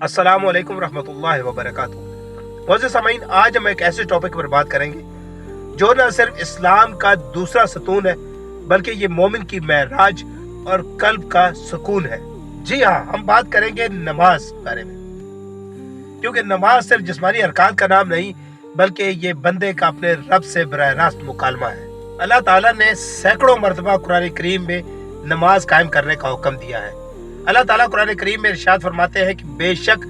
अस्सलामु अलैकुम रहमतुल्लाहि व बरकातुहू। मोअज़्ज़िज़ सामीन, आज हम एक ऐसे टॉपिक पर बात करेंगे जो न सिर्फ इस्लाम का दूसरा सतून है बल्कि ये मोमिन की महराज और कल्ब का सुकून है। जी हाँ, हम बात करेंगे नमाज बारे में, क्योंकि नमाज सिर्फ जिस्मानी अरकान का नाम नहीं बल्कि ये बंदे का अपने रब से बराह रास्त मुकालमा है। अल्लाह ताला ने सैकड़ों मरतबा कुरान करीम में नमाज कायम करने का हुक्म दिया है। अल्लाह ताला कुरान करीम में इरशाद फरमाते हैं कि बेशक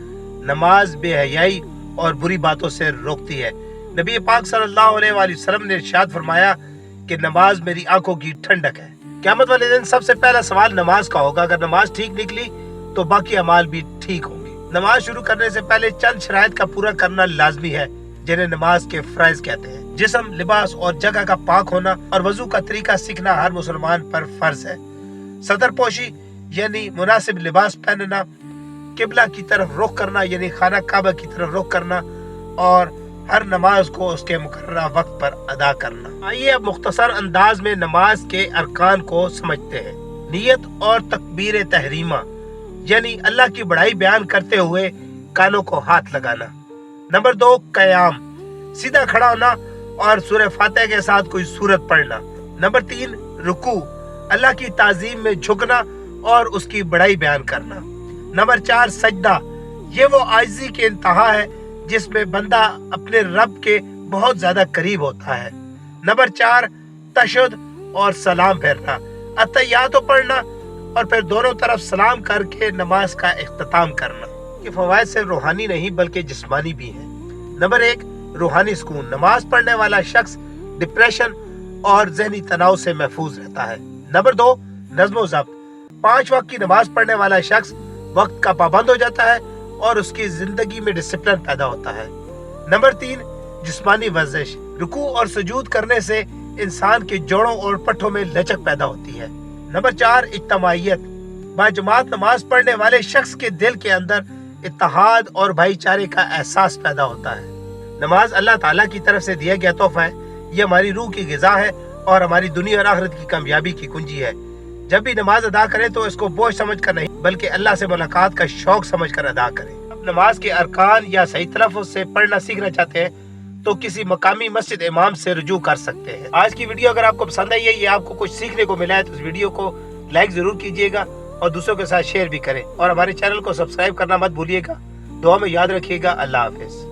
नमाज बेहयाई और बुरी बातों से रोकती है। नबी पाक सल्लल्लाहु अलैहि वसल्लम ने इरशाद फरमाया कि नमाज मेरी आंखों की ठंडक है। क़यामत वाले दिन सबसे पहला सवाल नमाज का होगा। अगर नमाज ठीक निकली तो बाकी अमाल भी ठीक होंगे। नमाज शुरू करने से पहले चंद शराइत का पूरा करना लाजमी है, जिन्हें नमाज के फराइज कहते हैं। जिस्म, लिबास और जगह का पाक होना और वजू का तरीका सीखना हर मुसलमान पर फर्ज है। सदरपोशी यानी मुनासिब लिबास पहनना, किबला की तरफ रुख करना यानी खाना काबा की तरफ रुख करना और हर नमाज को उसके मुकर्ररा वक्त पर अदा करना। आइए अब मुख्तसर अंदाज में नमाज के अरकान को समझते हैं। नियत और तकबीर तहरीमा यानी अल्लाह की बड़ाई बयान करते हुए कानों को हाथ लगाना। नंबर 2, क़याम, सीधा खड़ा होना और सूरह फातिहा के साथ कोई सूरत पढ़ना। नंबर 3, रुकू, अल्लाह की ताज़ीम में झुकना और उसकी बड़ाई बयान करना। नंबर 4, सजदा, ये वो आजिज़ी की इंतहा है जिसमें बंदा अपने रब के बहुत ज्यादा करीब होता है। नंबर 4, तशहुद और सलाम फेरना, अत्तहियात पढ़ना और फिर दोनों तरफ सलाम करके नमाज का इख्तिताम करना। ये फवाइद सिर्फ रूहानी नहीं बल्कि जिस्मानी भी हैं। नंबर 1, रूहानी सुकून, नमाज पढ़ने वाला शख्स डिप्रेशन और जहनी तनाव से महफूज रहता है। नंबर 2, नज़्म ज़ब्त, 5 वक्त की नमाज पढ़ने वाला शख्स वक्त का पाबंद हो जाता है और उसकी जिंदगी में डिसिप्लिन पैदा होता है। नंबर 3, जिस्मानी वर्जिश, रुकू और सुजूद करने से इंसान के जोड़ों और पट्टों में लचक पैदा होती है। नंबर 4, इज्तिमाइयत, बाजमात नमाज पढ़ने वाले शख्स के दिल के अंदर इत्तेहाद और भाईचारे का एहसास पैदा होता है। नमाज अल्लाह ताला की तरफ से दिया गया तोहफा है। ये हमारी रूह की ग़िज़ा है और हमारी दुनिया और आखिरत की कामयाबी की कुंजी है। जब भी नमाज अदा करें तो इसको बोझ समझ कर नहीं बल्कि अल्लाह से मुलाकात का शौक समझ कर अदा करें। अब नमाज के अरकान या सही तलफ़्फ़ुज़ से पढ़ना सीखना चाहते हैं तो किसी मकामी मस्जिद इमाम से रुजू कर सकते हैं। आज की वीडियो अगर आपको पसंद आई है, ये आपको कुछ सीखने को मिला है, तो इस वीडियो को लाइक जरूर कीजिएगा और दूसरों के साथ शेयर भी करें और हमारे चैनल को सब्सक्राइब करना मत भूलिएगा। दुआ में याद रखिएगा। अल्लाह हाफिज।